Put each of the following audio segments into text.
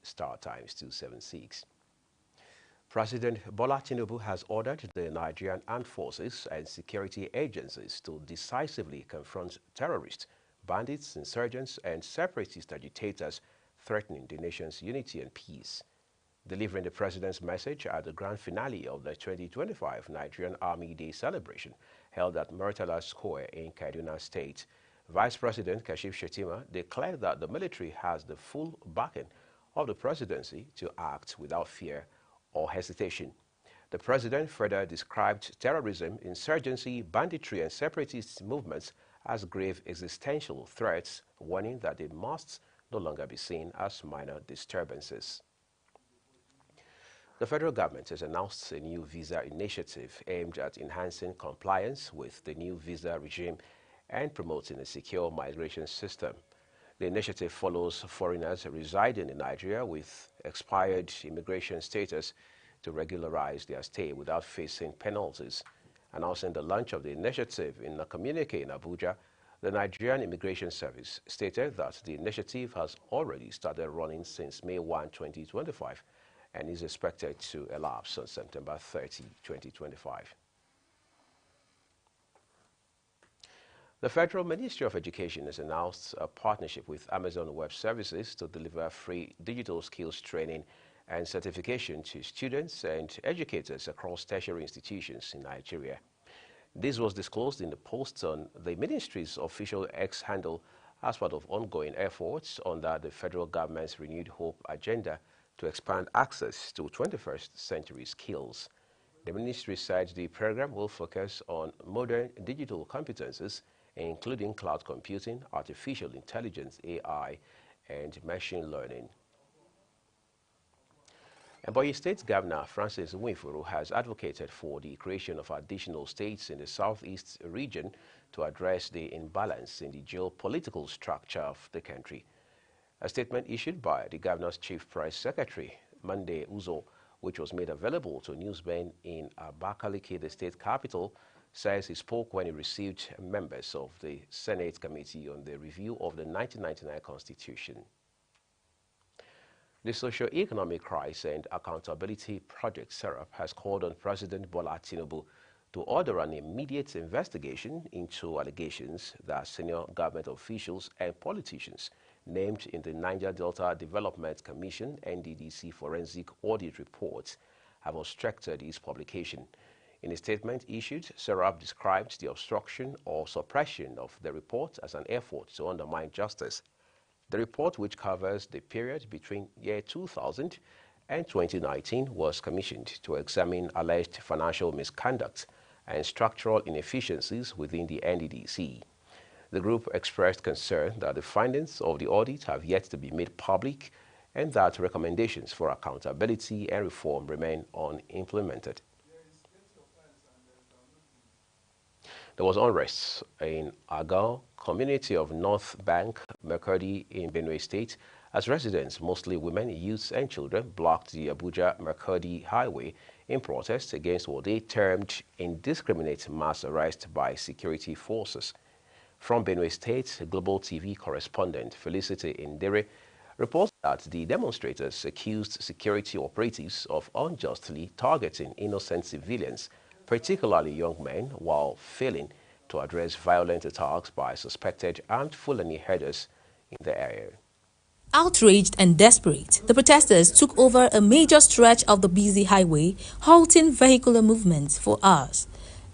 *276. President Bola Tinubu has ordered the Nigerian armed forces and security agencies to decisively confront terrorists, bandits, insurgents, and separatist agitators threatening the nation's unity and peace. Delivering the president's message at the grand finale of the 2025 Nigerian Army Day celebration held at Murtala Square in Kaduna State, Vice President Kashif Shettima declared that the military has the full backing of the presidency to act without fear or hesitation. The president further described terrorism, insurgency, banditry, and separatist movements as grave existential threats, warning that they must no longer be seen as minor disturbances. The federal government has announced a new visa initiative aimed at enhancing compliance with the new visa regime and promoting a secure migration system. The initiative follows foreigners residing in Nigeria with expired immigration status to regularize their stay without facing penalties. Announcing the launch of the initiative in a communique in Abuja, the Nigerian Immigration Service stated that the initiative has already started running since May 1, 2025, and is expected to elapse on September 30, 2025. The Federal Ministry of Education has announced a partnership with Amazon Web Services to deliver free digital skills training and certification to students and educators across tertiary institutions in Nigeria. This was disclosed in the post on the ministry's official X handle as part of ongoing efforts under the federal government's Renewed Hope agenda to expand access to 21st century skills. The ministry said the program will focus on modern digital competences, including cloud computing, artificial intelligence, AI, and machine learning. Ebonyi State Governor Francis Nwifuru has advocated for the creation of additional states in the southeast region to address the imbalance in the geopolitical structure of the country. A statement issued by the governor's chief press secretary, Monday Uzo, which was made available to newsmen in Abakaliki, the state capital, says he spoke when he received members of the Senate Committee on the Review of the 1999 Constitution. The Socio-Economic Crisis and Accountability Project, SERAP, has called on President Bola Tinubu to order an immediate investigation into allegations that senior government officials and politicians named in the Niger Delta Development Commission NDDC Forensic Audit Report have obstructed its publication. In a statement issued, SERAP described the obstruction or suppression of the report as an effort to undermine justice. The report, which covers the period between year 2000 and 2019, was commissioned to examine alleged financial misconduct and structural inefficiencies within the NDDC. The group expressed concern that the findings of the audit have yet to be made public and that recommendations for accountability and reform remain unimplemented. There was unrest in Agao, community of North Bank, Makurdi in Benue State, as residents, mostly women, youths and children, blocked the Abuja-Makurdi highway in protest against what they termed indiscriminate mass arrest by security forces. From Benue State, Global TV correspondent Felicity Indere reports that the demonstrators accused security operatives of unjustly targeting innocent civilians, particularly young men, while failing to address violent attacks by suspected armed Fulani herders in the area. Outraged and desperate, the protesters took over a major stretch of the busy highway, halting vehicular movements for hours.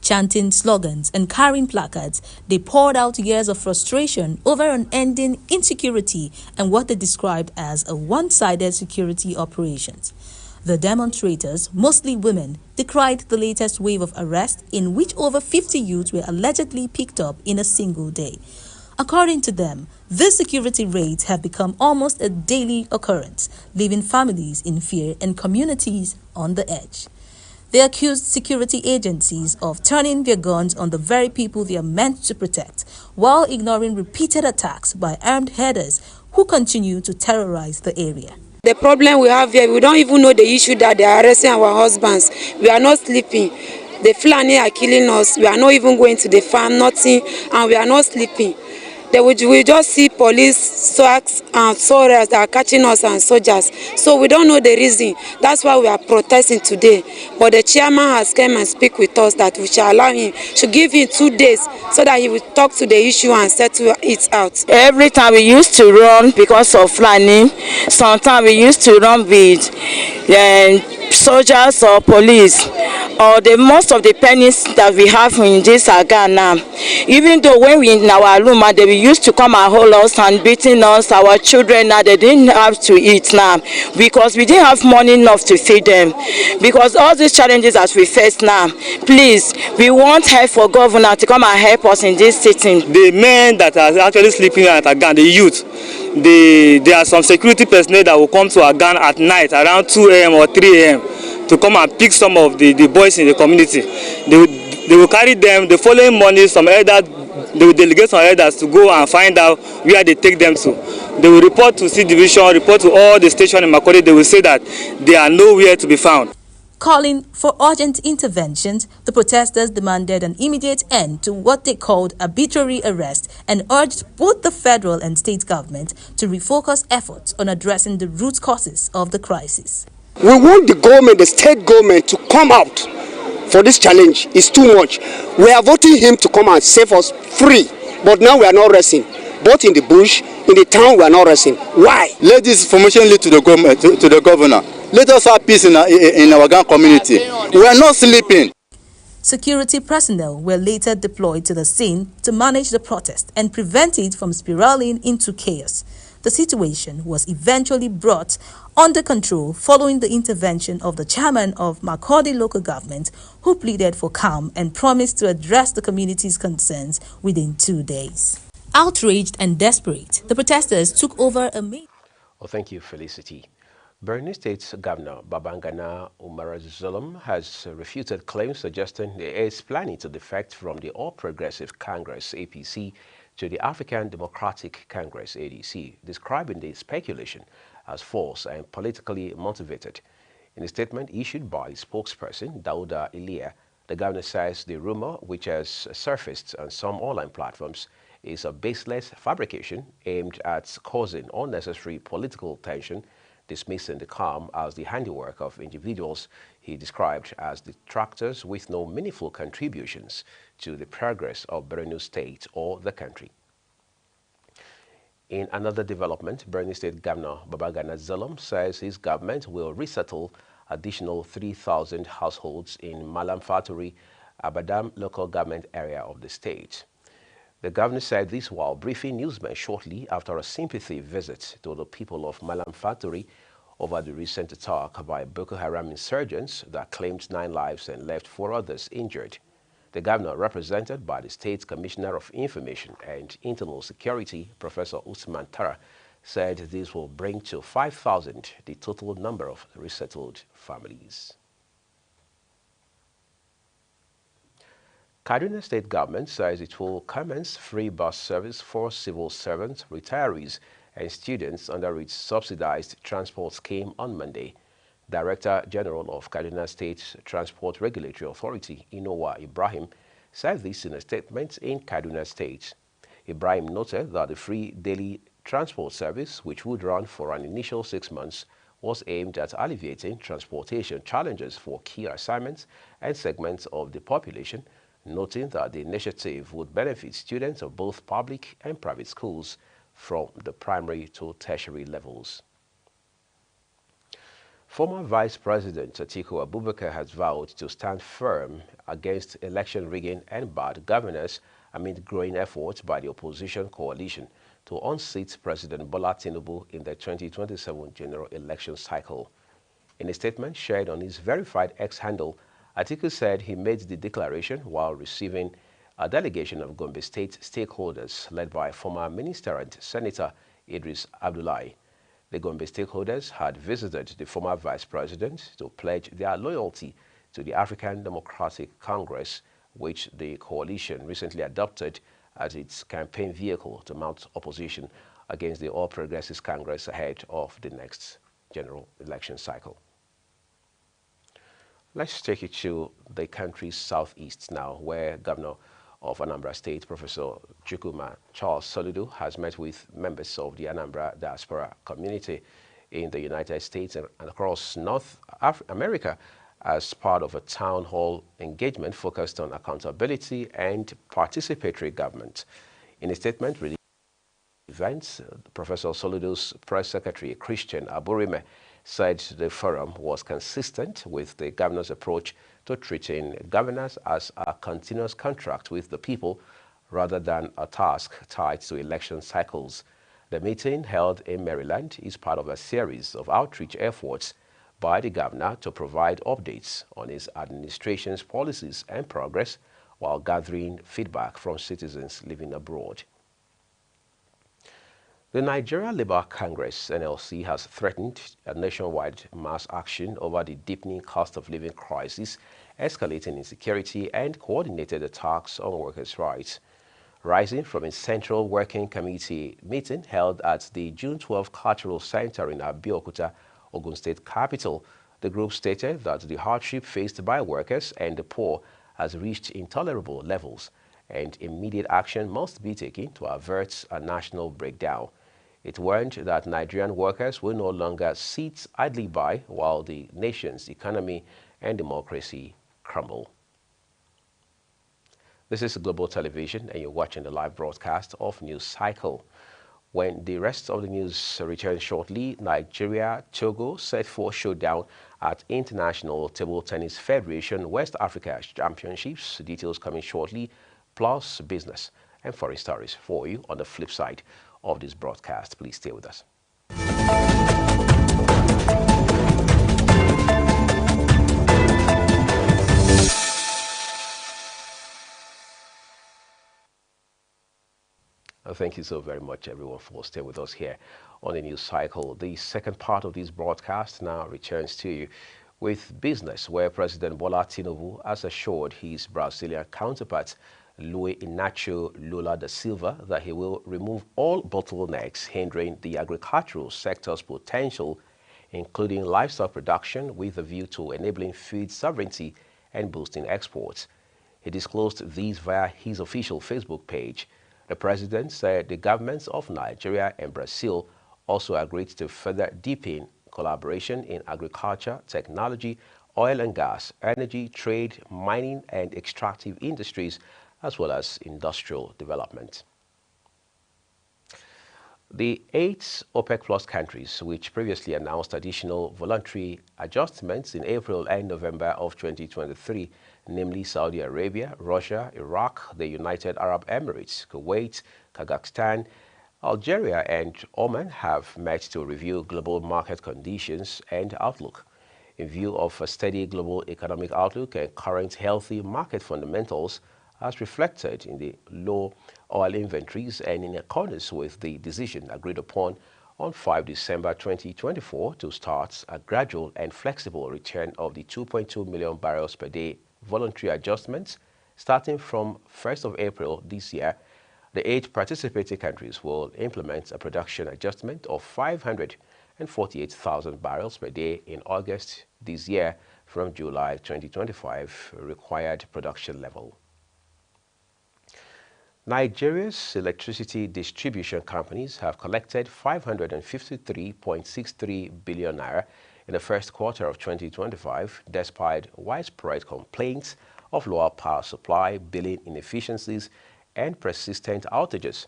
Chanting slogans and carrying placards, they poured out years of frustration over unending insecurity and what they described as a one-sided security operations. The demonstrators, mostly women, decried the latest wave of arrests in which over 50 youths were allegedly picked up in a single day. According to them, these security raids have become almost a daily occurrence, leaving families in fear and communities on the edge. They accused security agencies of turning their guns on the very people they are meant to protect, while ignoring repeated attacks by armed herders who continue to terrorize the area. The problem we have here, we don't even know the issue that they are arresting our husbands. We are not sleeping. The Fulani are killing us. We are not even going to the farm, nothing, and we are not sleeping. we just see police, swags, and soldiers that are catching us and soldiers. So we don't know the reason. That's why we are protesting today. But the chairman has come and speak with us that we shall allow him, should give him 2 days so that he will talk to the issue and settle it out. Every time we used to run because of flooding, sometimes we used to run with soldiers or police, or most of the pennies that we have in this Ghana. Even though when we in our room, they used to come and hold us and beating us, our children now, they didn't have to eat now because we didn't have money enough to feed them. Because all these challenges that we face now, please, we want help for governor to come and help us in this sitting. The men that are actually sleeping at Agan, the youth, there are some security personnel that will come to Agan at night around 2 a.m. or 3 a.m. to come and pick some of the boys in the community. They will carry them. The following morning, some elders, they will delegate some elders to go and find out where they take them to. They will report to C Division, report to all the stations in Makurdi. They will say that they are nowhere to be found. Calling for urgent interventions, the protesters demanded an immediate end to what they called arbitrary arrest and urged both the federal and state government to refocus efforts on addressing the root causes of the crisis. We want the government, the state government, to come out for this challenge. It's too much. We are voting him to come and save us free, but now we are not resting. Both in the bush, in the town, we are not resting. Why? Let this formation lead to the government, to the governor. Let us have peace in our Ghana community. We are not sleeping. Security personnel were later deployed to the scene to manage the protest and prevent it from spiraling into chaos. The situation was eventually brought under control following the intervention of the chairman of Makurdi local government, who pleaded for calm and promised to address the community's concerns within 2 days. Outraged and desperate, the protesters took over a meeting. Well, thank you, Felicity. Borno State's Governor Babangana Umar Zulum has refuted claims suggesting he is planning to defect from the All Progressive Congress (APC) to the African Democratic Congress (ADC, describing the speculation as false and politically motivated. In a statement issued by his spokesperson, Dauda Ilia, the governor says the rumor, which has surfaced on some online platforms, is a baseless fabrication aimed at causing unnecessary political tension, dismissing the calm as the handiwork of individuals he described as detractors with no meaningful contributions to the progress of Borno State or the country. In another development, Borno State Governor Babangana Zulum says his government will resettle additional 3,000 households in Malam Faturi, Abadam local government area of the state. The governor said this while briefing newsmen shortly after a sympathy visit to the people of Malam Faturi over the recent attack by Boko Haram insurgents that claimed 9 lives and left 4 others injured. The governor, represented by the State Commissioner of Information and Internal Security, Professor Usman Tara, said this will bring to 5,000 the total number of resettled families. Kaduna State government says it will commence free bus service for civil servants, retirees, and students under its subsidized transport scheme on Monday. Director General of Kaduna State Transport Regulatory Authority, Inowa Ibrahim, said this in a statement in Kaduna State. Ibrahim noted that the free daily transport service, which would run for an initial 6 months, was aimed at alleviating transportation challenges for key assignments and segments of the population, noting that the initiative would benefit students of both public and private schools from the primary to tertiary levels. Former Vice President Atiku Abubakar has vowed to stand firm against election rigging and bad governance amid growing efforts by the opposition coalition to unseat President Bola Tinubu in the 2027 general election cycle. In a statement shared on his verified X handle, Atiku said he made the declaration while receiving a delegation of Gombe State stakeholders led by former Minister and Senator Idris Abdullahi. The Gombe stakeholders had visited the former Vice President to pledge their loyalty to the African Democratic Congress, which the coalition recently adopted as its campaign vehicle to mount opposition against the All Progressives Congress ahead of the next general election cycle. Let's take you to the country's southeast now, where Governor of Anambra State, Professor Chukwuma Charles Soludo, has met with members of the Anambra diaspora community in the United States and across North America as part of a town hall engagement focused on accountability and participatory government. In a statement released at the events, Professor Soludo's press secretary, Christian Aburime, said the forum was consistent with the governor's approach to treating governance as a continuous contract with the people rather than a task tied to election cycles. The meeting, held in Maryland, is part of a series of outreach efforts by the governor to provide updates on his administration's policies and progress while gathering feedback from citizens living abroad. The Nigeria Labour Congress, NLC, has threatened a nationwide mass action over the deepening cost of living crisis, escalating insecurity, and coordinated attacks on workers' rights. Rising from a Central Working Committee meeting held at the June 12 Cultural Center in Abeokuta, Ogun State capital, the group stated that the hardship faced by workers and the poor has reached intolerable levels, and immediate action must be taken to avert a national breakdown. It warned that Nigerian workers will no longer sit idly by while the nation's economy and democracy crumble. This is Global Television, and you're watching the live broadcast of News Cycle. When the rest of the news returns shortly, Nigeria, Togo set for showdown at International Table Tennis Federation West Africa Championships. Details coming shortly, plus business and foreign stories for you on the flip side of this broadcast. Please stay with us. Thank you so very much, everyone, for staying with us here on the News Cycle. The second part of this broadcast now returns to you with business, where President Bola Tinubu has assured his Brazilian counterpart, Luiz Inácio Lula da Silva, that he will remove all bottlenecks hindering the agricultural sector's potential, including livestock production, with a view to enabling food sovereignty and boosting exports. He disclosed these via his official Facebook page. The president said the governments of Nigeria and Brazil also agreed to further deepen collaboration in agriculture, technology, oil and gas, energy, trade, mining, and extractive industries, as well as industrial development. The 8 OPEC Plus countries, which previously announced additional voluntary adjustments in April and November of 2023, namely Saudi Arabia, Russia, Iraq, the United Arab Emirates, Kuwait, Kazakhstan, Algeria, and Oman, have met to review global market conditions and outlook. In view of a steady global economic outlook and current healthy market fundamentals, as reflected in the low oil inventories and in accordance with the decision agreed upon on 5 December 2024 to start a gradual and flexible return of the 2.2 million barrels per day voluntary adjustments starting from 1st of April this year, the 8 participating countries will implement a production adjustment of 548,000 barrels per day in August this year from July 2025 required production level. Nigeria's electricity distribution companies have collected 553.63 billion naira in the first quarter of 2025, despite widespread complaints of lower power supply, billing inefficiencies, and persistent outages.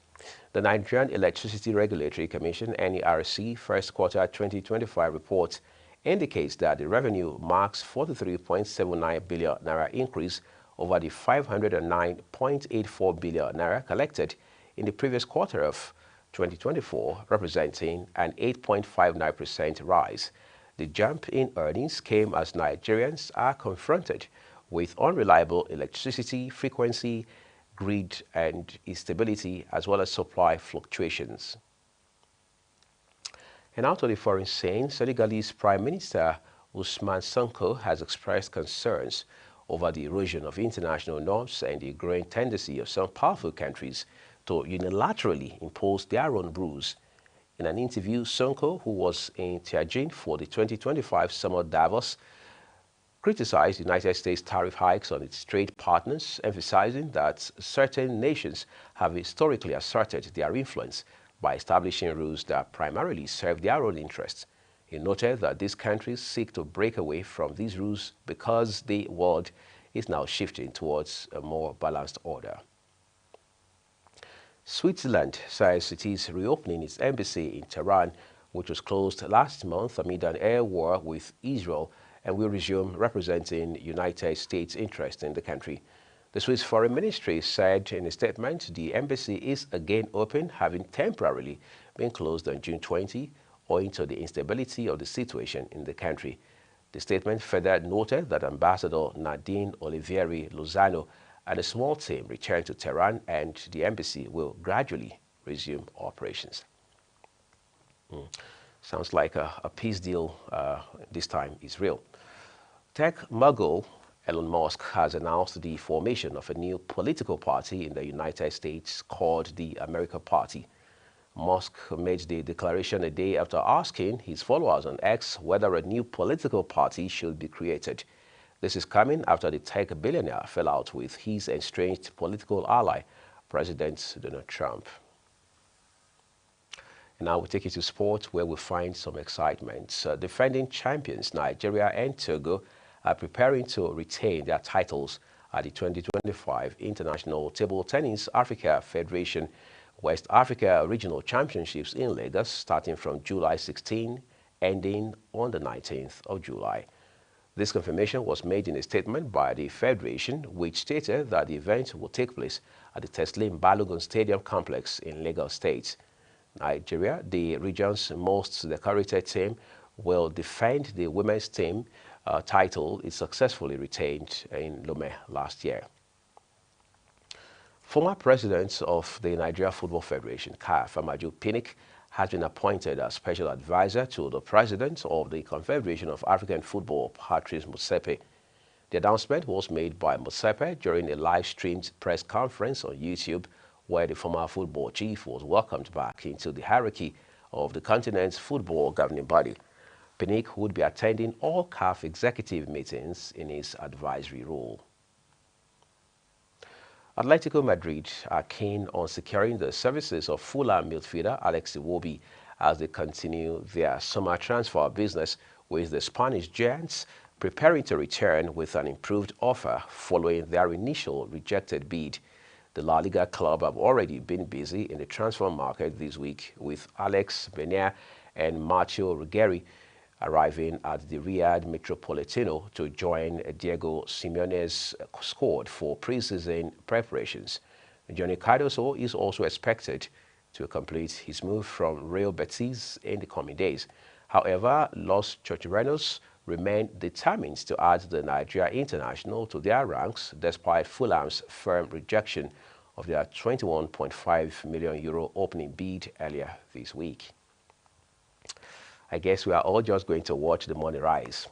The Nigerian Electricity Regulatory Commission, NERC, first quarter 2025 report indicates that the revenue marks 43.79 billion naira increase over the 509.84 billion naira collected in the previous quarter of 2024, representing an 8.59% rise. The jump in earnings came as Nigerians are confronted with unreliable electricity frequency, grid and instability, as well as supply fluctuations. And out of the foreign scene, Senegalese Prime Minister Ousmane Sonko has expressed concerns over the erosion of international norms and the growing tendency of some powerful countries to unilaterally impose their own rules. In an interview, Sonko, who was in Tianjin for the 2025 Summer Davos criticized United States tariff hikes on its trade partners, emphasizing that certain nations have historically asserted their influence by establishing rules that primarily serve their own interests. He noted that these countries seek to break away from these rules because the world is now shifting towards a more balanced order. Switzerland says it is reopening its embassy in Tehran, which was closed last month amid an air war with Israel, and will resume representing United States' interest in the country. The Swiss Foreign Ministry said in a statement the embassy is again open, having temporarily been closed on June 20, owing to the instability of the situation in the country. The statement further noted that Ambassador Nadine Olivieri Lozano and a small team returned to Tehran, and the embassy will gradually resume operations. Sounds like a peace deal this time is real. Tech mogul Elon Musk has announced the formation of a new political party in the United States called the America Party. Musk made the declaration a day after asking his followers on X whether a new political party should be created. This is coming after the tech billionaire fell out with his estranged political ally, President Donald Trump. And now we take you to sports, where we find some excitement. Defending champions Nigeria and Togo are preparing to retain their titles at the 2025 International Table Tennis Africa Federation West Africa Regional Championships in Lagos, starting from July 16, ending on the 19th of July. This confirmation was made in a statement by the Federation, which stated that the event will take place at the Teslim Balogun Stadium complex in Lagos State. Nigeria, the region's most decorated team, will defend the women's team title it successfully retained in Lomé last year. Former president of the Nigeria Football Federation, CAF, Amaju Pinnick, has been appointed as special advisor to the president of the Confederation of African Football, Patrice Motsepe. The announcement was made by Motsepe during a live-streamed press conference on YouTube, where the former football chief was welcomed back into the hierarchy of the continent's football governing body. Pinnick would be attending all CAF executive meetings in his advisory role. Atletico Madrid are keen on securing the services of Fulham midfielder Alex Iwobi as they continue their summer transfer business, with the Spanish giants preparing to return with an improved offer following their initial rejected bid. The La Liga club have already been busy in the transfer market this week, with Alex Benier and Matteo Ruggeri arriving at the Riyadh Metropolitano to join Diego Simeone's squad for pre-season preparations. Johnny Cardoso is also expected to complete his move from Real Betis in the coming days. However, Los Chocherenos remain determined to add the Nigeria international to their ranks despite Fulham's firm rejection of their €21.5 million opening bid earlier this week. I guess we are all just going to watch the money rise.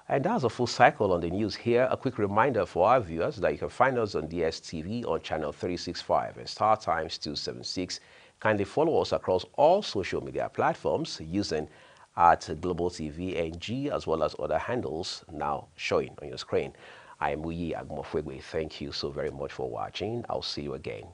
And that's a full cycle on the news here. A quick reminder for our viewers that you can find us on DSTV on channel 365 and Star Times 276. Kindly follow us across all social media platforms using @Global TV NG, as well as other handles now showing on your screen. I am Muyi Agmofwegwe. Thank you so very much for watching. I'll see you again